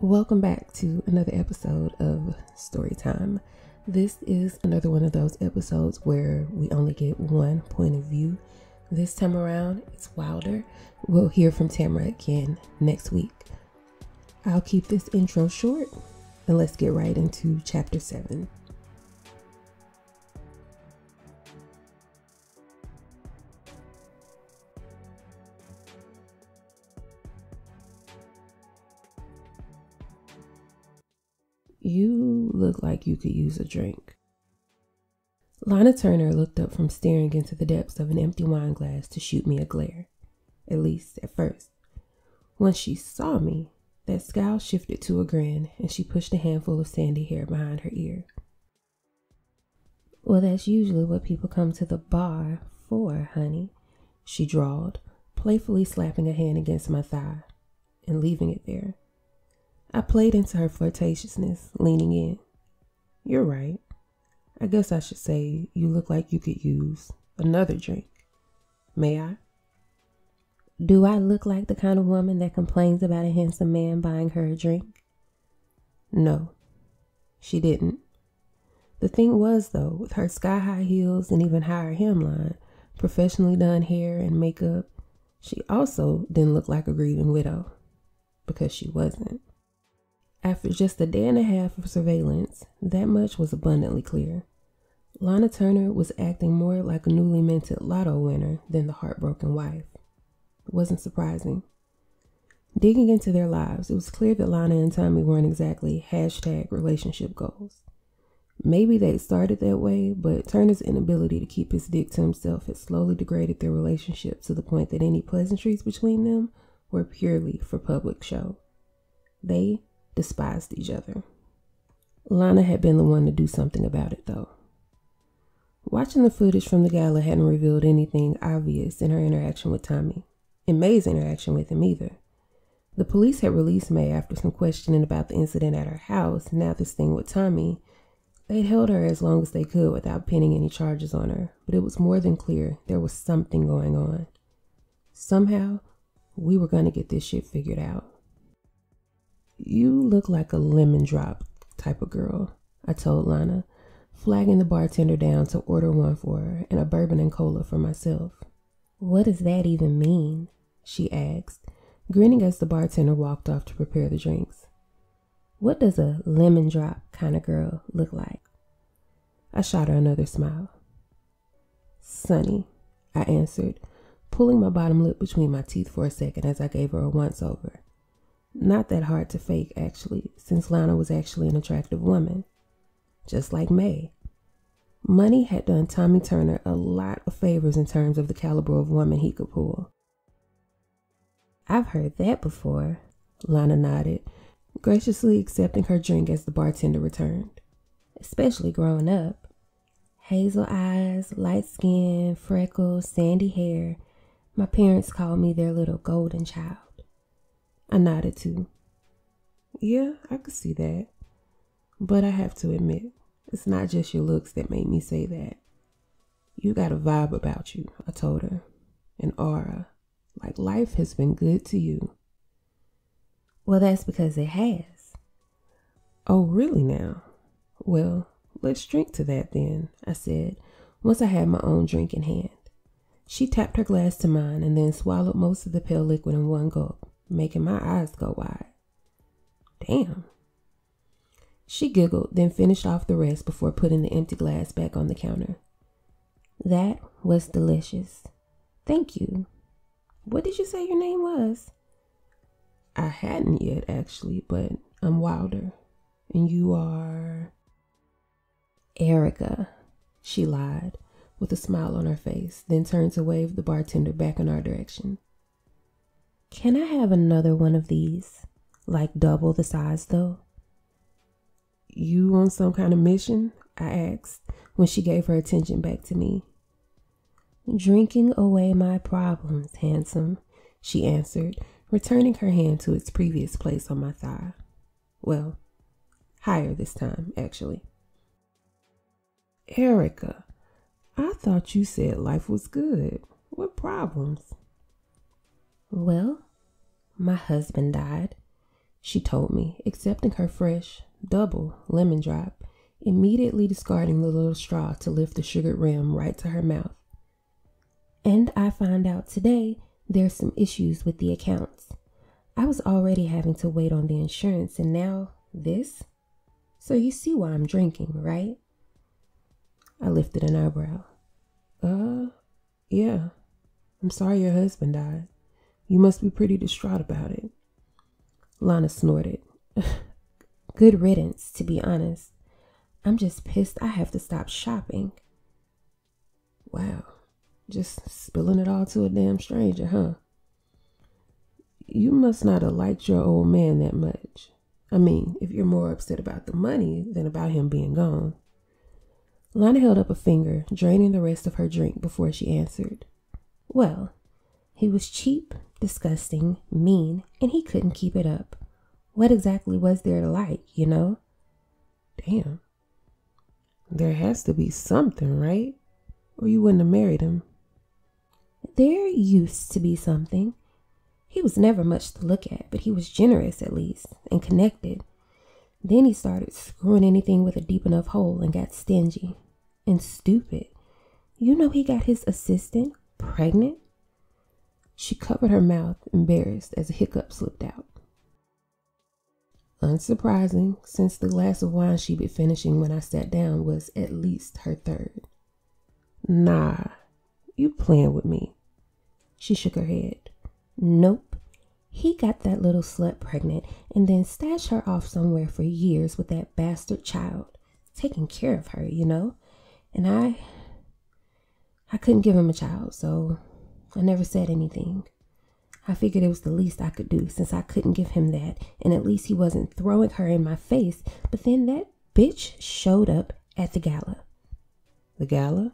Welcome back to another episode of Storytime. This is another one of those episodes where we only get one point of view. This time around, it's Wilder. We'll hear from Tamara again next week. I'll keep this intro short and let's get right into chapter 7. You look like you could use a drink. Lana Turner looked up from staring into the depths of an empty wine glass to shoot me a glare, at least at first. Once she saw me, that scowl shifted to a grin and she pushed a handful of sandy hair behind her ear. Well, that's usually what people come to the bar for, honey, she drawled, playfully slapping a hand against my thigh and leaving it there. I played into her flirtatiousness, leaning in. You're right. I guess I should say you look like you could use another drink. May I? Do I look like the kind of woman that complains about a handsome man buying her a drink? No, she didn't. The thing was, though, with her sky-high heels and even higher hemline, professionally done hair and makeup, she also didn't look like a grieving widow. Because she wasn't. After just a day and a half of surveillance, that much was abundantly clear. Lana Turner was acting more like a newly minted lotto winner than the heartbroken wife. It wasn't surprising. Digging into their lives, it was clear that Lana and Tommy weren't exactly #relationship goals. Maybe they started that way, but Turner's inability to keep his dick to himself had slowly degraded their relationship to the point that any pleasantries between them were purely for public show. They despised each other. Lana had been the one to do something about it, though. Watching the footage from the gala hadn't revealed anything obvious in her interaction with Tommy, and May's interaction with him either. The police had released May after some questioning about the incident at her house. Now this thing with Tommy, they'd held her as long as they could without pinning any charges on her, but it was more than clear there was something going on. Somehow, we were going to get this shit figured out. You look like a lemon drop type of girl, I told Lana, flagging the bartender down to order one for her and a bourbon and cola for myself. What does that even mean? She asked, grinning as the bartender walked off to prepare the drinks. What does a lemon drop kind of girl look like? I shot her another smile. Sunny, I answered, pulling my bottom lip between my teeth for a second as I gave her a once-over. Not that hard to fake, actually, since Lana was actually an attractive woman. Just like May. Money had done Tommy Turner a lot of favors in terms of the caliber of woman he could pull. I've heard that before, Lana nodded, graciously accepting her drink as the bartender returned. Especially growing up. Hazel eyes, light skin, freckles, sandy hair. My parents called me their little golden child. I nodded too. Yeah, I could see that. But I have to admit, it's not just your looks that made me say that. You got a vibe about you, I told her. An aura. Like life has been good to you. Well, that's because it has. Oh, really now? Well, let's drink to that then, I said, once I had my own drink in hand. She tapped her glass to mine and then swallowed most of the pale liquid in one gulp, making my eyes go wide. Damn. She giggled, then finished off the rest before putting the empty glass back on the counter. That was delicious. Thank you. What did you say your name was? I hadn't yet, actually, but I'm Wilder. And you are? Erica, she lied, with a smile on her face, then turned to wave the bartender back in our direction. Can I have another one of these? Like double the size, though? You on some kind of mission? I asked, when she gave her attention back to me. Drinking away my problems, handsome, she answered, returning her hand to its previous place on my thigh. Well, higher this time, actually. Erica, I thought you said life was good. What problems? Well, my husband died. she told me, accepting her fresh, double lemon drop, immediately discarding the little straw to lift the sugared rim right to her mouth. And I find out today there's some issues with the accounts. I was already having to wait on the insurance, and now this? So you see why I'm drinking, right? I lifted an eyebrow. Yeah. I'm sorry your husband died. You must be pretty distraught about it. Lana snorted. Good riddance, to be honest. I'm just pissed I have to stop shopping. Wow. Just spilling it all to a damn stranger, huh? You must not have liked your old man that much. I mean, if you're more upset about the money than about him being gone. Lana held up a finger, draining the rest of her drink before she answered. Well, he was cheap, disgusting, mean, and he couldn't keep it up. What exactly was there to like, you know? Damn. There has to be something, right? Or you wouldn't have married him. There used to be something. He was never much to look at, but he was generous at least, and connected. Then he started screwing anything with a deep enough hole and got stingy. And stupid. You know he got his assistant pregnant? She covered her mouth, embarrassed, as a hiccup slipped out. Unsurprising, since the glass of wine she'd been finishing when I sat down was at least her third. Nah, you playing with me. She shook her head. Nope. He got that little slut pregnant and then stashed her off somewhere for years with that bastard child, taking care of her, you know? And I couldn't give him a child, so I never said anything. I figured it was the least I could do since I couldn't give him that, and at least he wasn't throwing her in my face. But then that bitch showed up at the gala. The gala?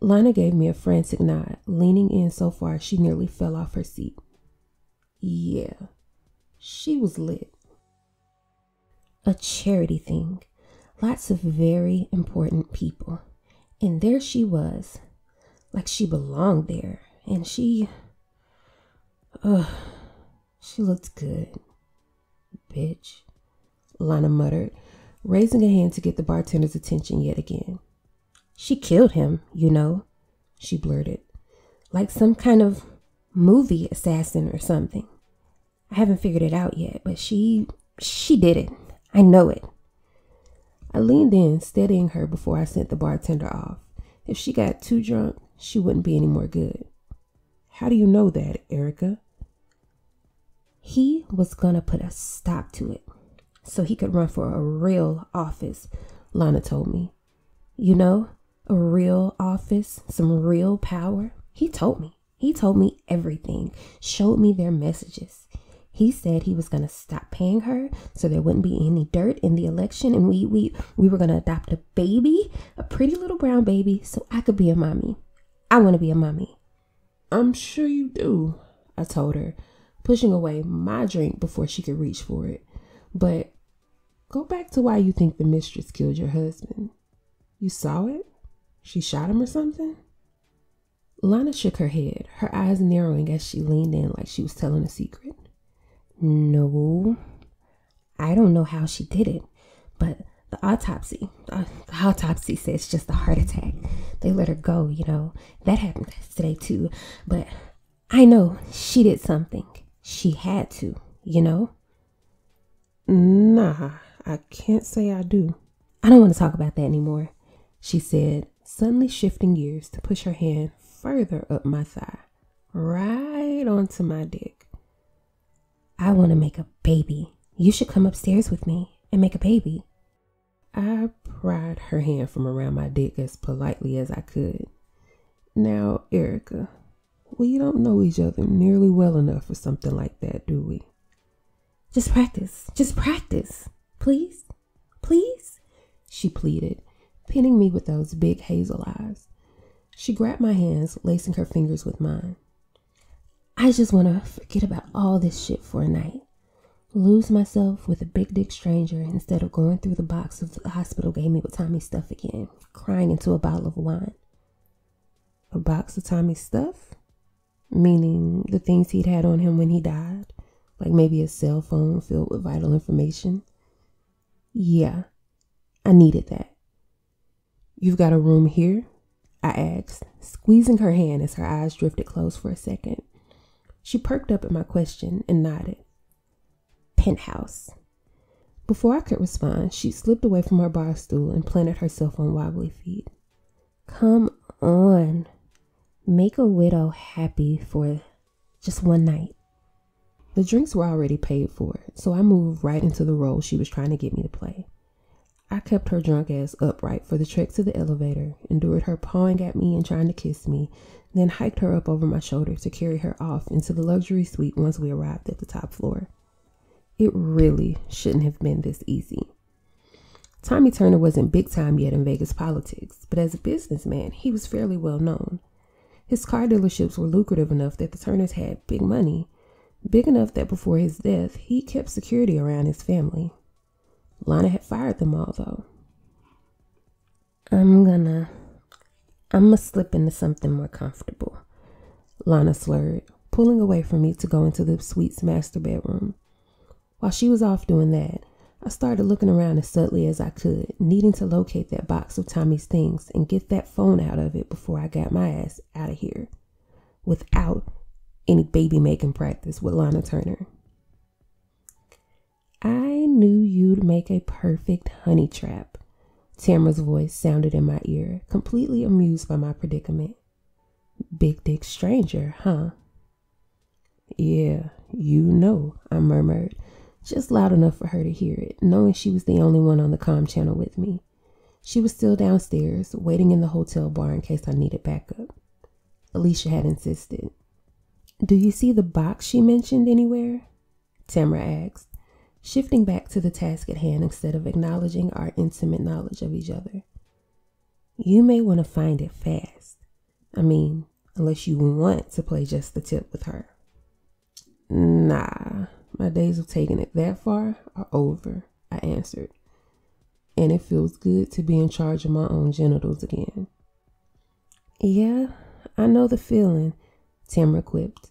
Lana gave me a frantic nod, leaning in so far she nearly fell off her seat. Yeah, she was lit. A charity thing. Lots of very important people. And there she was, like she belonged there. And she looked good. Bitch, Lana muttered, raising a hand to get the bartender's attention yet again. She killed him, you know, she blurted, like some kind of movie assassin or something. I haven't figured it out yet, but she did it. I know it. I leaned in, steadying her before I sent the bartender off. If she got too drunk, she wouldn't be any more good. How do you know that, Erica? He was gonna put a stop to it so he could run for a real office, Lana told me. You know, a real office, some real power. He told me everything, showed me their messages. He said he was going to stop paying her so there wouldn't be any dirt in the election, and we were going to adopt a baby, a pretty little brown baby, so I could be a mommy. I want to be a mommy. I'm sure you do, I told her, pushing away my drink before she could reach for it. But go back to why you think the mistress killed your husband. You saw it? She shot him or something? Lana shook her head, her eyes narrowing as she leaned in like she was telling a secret. No, I don't know how she did it, but the autopsy says just a heart attack. They let her go, you know. That happened today too, but I know she did something. She had to, you know. Nah, I can't say I do. I don't want to talk about that anymore, she said, suddenly shifting gears to push her hand further up my thigh, right onto my dick. I want to make a baby. You should come upstairs with me and make a baby. I pried her hand from around my dick as politely as I could. Now, Erica, we don't know each other nearly well enough for something like that, do we? Just practice. Please, please, she pleaded, pinning me with those big hazel eyes. She grabbed my hands, lacing her fingers with mine. I just want to forget about all this shit for a night. Lose myself with a big dick stranger instead of going through the box the hospital gave me with Tommy's stuff again, crying into a bottle of wine. A box of Tommy's stuff? Meaning the things he'd had on him when he died? like maybe a cell phone filled with vital information. Yeah, I needed that. You've got a room here? I asked, squeezing her hand as her eyes drifted close for a second. She perked up at my question and nodded. Penthouse. Before I could respond, she slipped away from her bar stool and planted herself on wobbly feet. Come on. Make a widow happy for just one night. The drinks were already paid for, so I moved right into the role she was trying to get me to play. I kept her drunk ass upright for the trek to the elevator, endured her pawing at me and trying to kiss me, then hiked her up over my shoulder to carry her off into the luxury suite once we arrived at the top floor. It really shouldn't have been this easy. Tommy Turner wasn't big time yet in Vegas politics, but as a businessman, he was fairly well known. His car dealerships were lucrative enough that the Turners had big money, big enough that before his death, he kept security around his family. Lana had fired them all, though. I'm gonna slip into something more comfortable, Lana slurred, pulling away from me to go into the suite's master bedroom. While she was off doing that, I started looking around as subtly as I could, needing to locate that box of Tommy's things and get that phone out of it before I got my ass out of here, without any baby-making practice with Lana Turner. I knew you'd make a perfect honey trap, Tamara's voice sounded in my ear, completely amused by my predicament. Big dick stranger, huh? Yeah, you know, I murmured, just loud enough for her to hear it, knowing she was the only one on the comm channel with me. She was still downstairs, waiting in the hotel bar in case I needed backup. Alicia had insisted. Do you see the box she mentioned anywhere? Tamara asked, shifting back to the task at hand instead of acknowledging our intimate knowledge of each other. You may want to find it fast. I mean, unless you want to play just the tip with her. Nah, my days of taking it that far are over, I answered. And it feels good to be in charge of my own genitals again. Yeah, I know the feeling, Tamara quipped.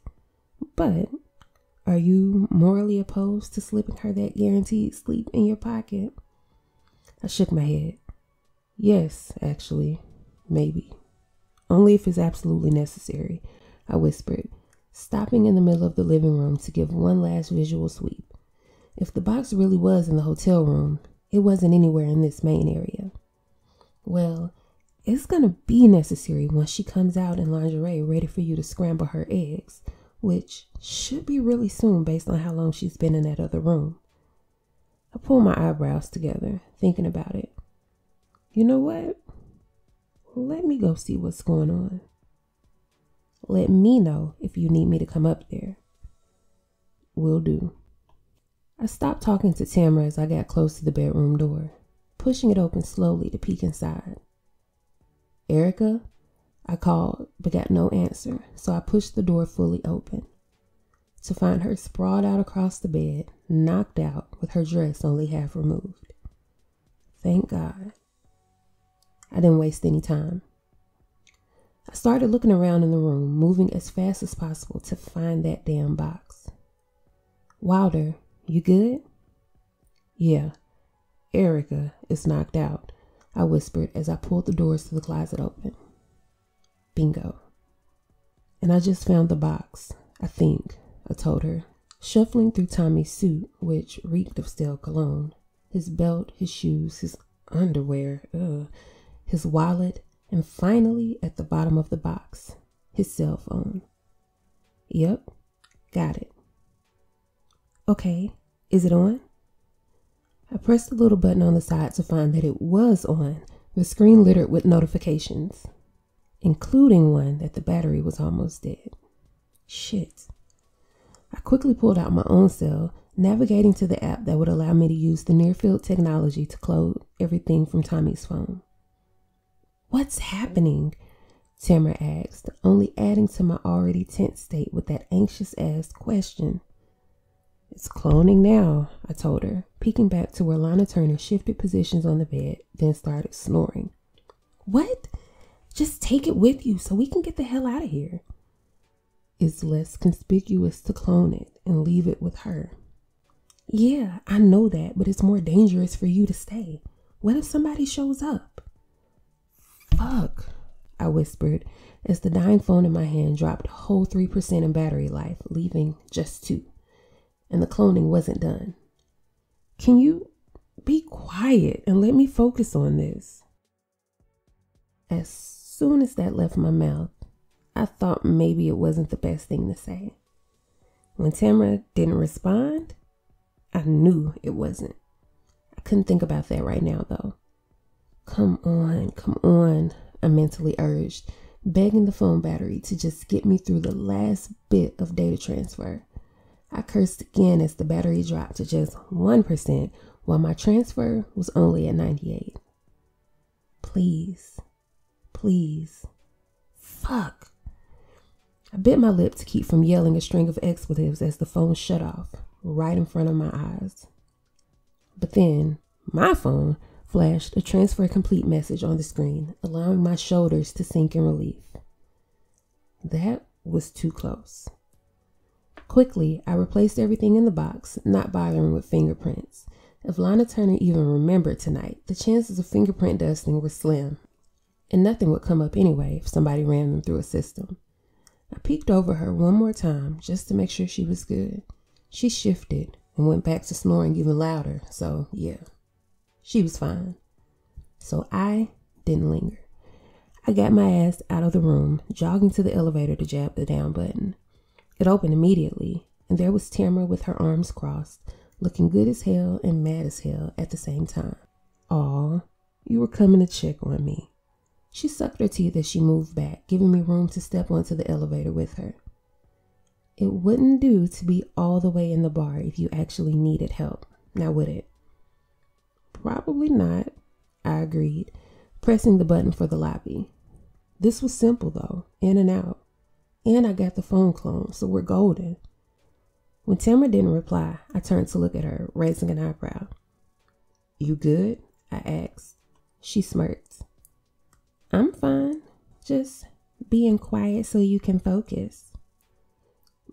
But are you morally opposed to slipping her that guaranteed sleep in your pocket? I shook my head. Yes, actually, maybe. Only if it's absolutely necessary, I whispered, stopping in the middle of the living room to give one last visual sweep. If the box really was in the hotel room, it wasn't anywhere in this main area. Well, it's gonna be necessary once she comes out in lingerie ready for you to scramble her eggs, which should be really soon based on how long she's been in that other room. I pulled my eyebrows together, thinking about it. You know what? Let me go see what's going on. Let me know if you need me to come up there. Will do. I stopped talking to Tamara as I got close to the bedroom door, pushing it open slowly to peek inside. Erica? I called, but got no answer, so I pushed the door fully open, to find her sprawled out across the bed, knocked out, with her dress only half removed. Thank God. I didn't waste any time. I started looking around in the room, moving as fast as possible to find that damn box. Wilder, you good? Yeah. Erica is knocked out, I whispered as I pulled the doors to the closet open. Bingo. And I just found the box, I think, I told her, shuffling through Tommy's suit, which reeked of stale cologne, his belt, his shoes, his underwear, his wallet, and finally, at the bottom of the box, his cell phone. Yep, got it. Okay, is it on? I pressed the little button on the side to find that it was on, the screen littered with notifications, including one that the battery was almost dead. Shit. I quickly pulled out my own cell, navigating to the app that would allow me to use the near-field technology to clone everything from Tommy's phone. What's happening? Tamara asked, only adding to my already tense state with that anxious-ass question. It's cloning now, I told her, peeking back to where Lana Turner shifted positions on the bed, then started snoring. What? Just take it with you so we can get the hell out of here. It's less conspicuous to clone it and leave it with her. Yeah, I know that, but it's more dangerous for you to stay. What if somebody shows up? Fuck, I whispered as the dying phone in my hand dropped a whole 3% in battery life, leaving just 2. And the cloning wasn't done. Can you be quiet and let me focus on this? As soon as that left my mouth, I thought maybe it wasn't the best thing to say. When Tamara didn't respond, I knew it wasn't. I couldn't think about that right now, though. Come on, I mentally urged, begging the phone battery to just get me through the last bit of data transfer. I cursed again as the battery dropped to just 1% while my transfer was only at 98. Please. Fuck. I bit my lip to keep from yelling a string of expletives as the phone shut off right in front of my eyes. But then my phone flashed a transfer complete message on the screen, allowing my shoulders to sink in relief. That was too close. Quickly, I replaced everything in the box, not bothering with fingerprints. If Lana Turner even remembered tonight, the chances of fingerprint dusting were slim, and nothing would come up anyway if somebody ran them through a system. I peeked over her one more time just to make sure she was good. She shifted and went back to snoring even louder, so yeah, she was fine. So I didn't linger. I got my ass out of the room, jogging to the elevator to jab the down button. It opened immediately, and there was Tamara with her arms crossed, looking good as hell and mad as hell at the same time. Aw, you were coming to check on me. She sucked her teeth as she moved back, giving me room to step onto the elevator with her. It wouldn't do to be all the way in the bar if you actually needed help, now would it? Probably not, I agreed, pressing the button for the lobby. This was simple though, in and out. And I got the phone clone, so we're golden. When Tamara didn't reply, I turned to look at her, raising an eyebrow. You good? I asked. She smirked. I'm fine. Just being quiet so you can focus.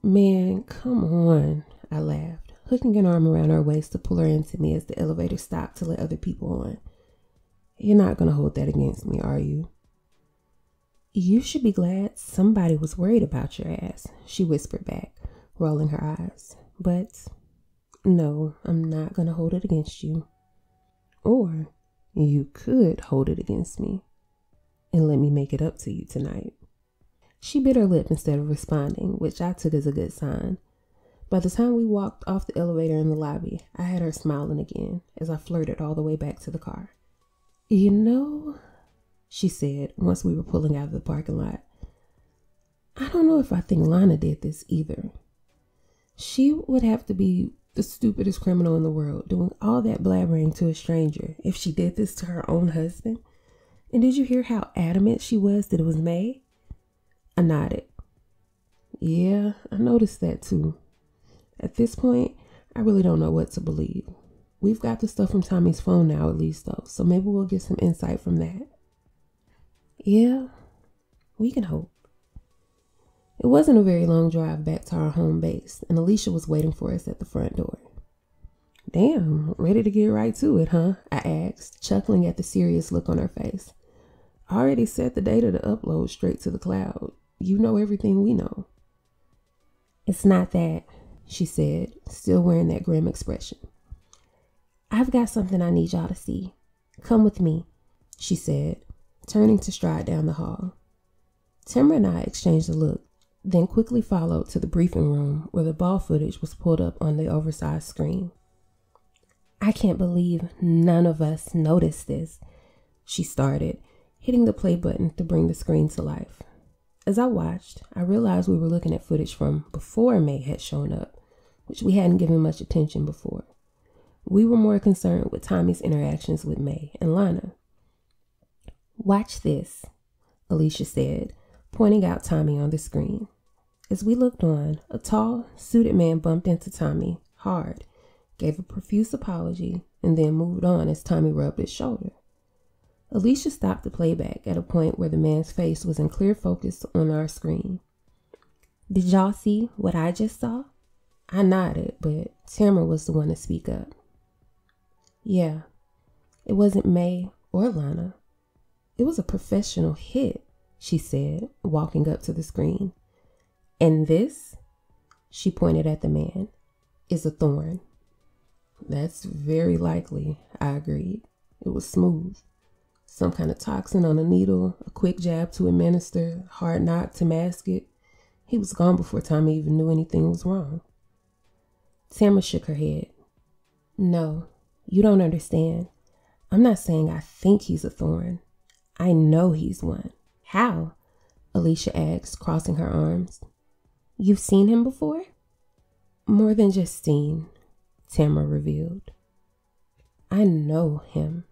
Man, come on, I laughed, hooking an arm around her waist to pull her into me as the elevator stopped to let other people on. You're not going to hold that against me, are you? You should be glad somebody was worried about your ass, she whispered back, rolling her eyes. But no, I'm not going to hold it against you. Or you could hold it against me and let me make it up to you tonight. She bit her lip instead of responding, which I took as a good sign. By the time we walked off the elevator in the lobby, I had her smiling again as I flirted all the way back to the car. You know, she said once we were pulling out of the parking lot, I don't know if I think Lana did this either. She would have to be the stupidest criminal in the world doing all that blabbering to a stranger if she did this to her own husband. And did you hear how adamant she was that it was May? I nodded. Yeah, I noticed that too. At this point, I really don't know what to believe. We've got the stuff from Tommy's phone now, at least though, so maybe we'll get some insight from that. Yeah, we can hope. It wasn't a very long drive back to our home base, and Alicia was waiting for us at the front door. Damn, ready to get right to it, huh? I asked, chuckling at the serious look on her face. I already set the data to upload straight to the cloud. You know everything we know. It's not that, she said, still wearing that grim expression. I've got something I need y'all to see. Come with me, she said, turning to stride down the hall. Tamara and I exchanged a look, then quickly followed to the briefing room where the ball footage was pulled up on the oversized screen. I can't believe none of us noticed this, she started, hitting the play button to bring the screen to life. As I watched, I realized we were looking at footage from before May had shown up, which we hadn't given much attention before. We were more concerned with Tommy's interactions with May and Lana. Watch this, Alicia said, pointing out Tommy on the screen. As we looked on, a tall, suited man bumped into Tommy hard, gave a profuse apology, and then moved on as Tommy rubbed his shoulder. Alicia stopped the playback at a point where the man's face was in clear focus on our screen. Did y'all see what I just saw? I nodded, but Tamara was the one to speak up. Yeah, it wasn't May or Lana. It was a professional hit, she said, walking up to the screen. And this, she pointed at the man, is a thorn. That's very likely, I agreed. It was smooth. Some kind of toxin on a needle, a quick jab to administer, hard knot to mask it. He was gone before Tommy even knew anything was wrong. Tamara shook her head. No, you don't understand. I'm not saying I think he's a thorn. I know he's one. How? Alicia asked, crossing her arms. You've seen him before? More than just seen, Tamara revealed. I know him.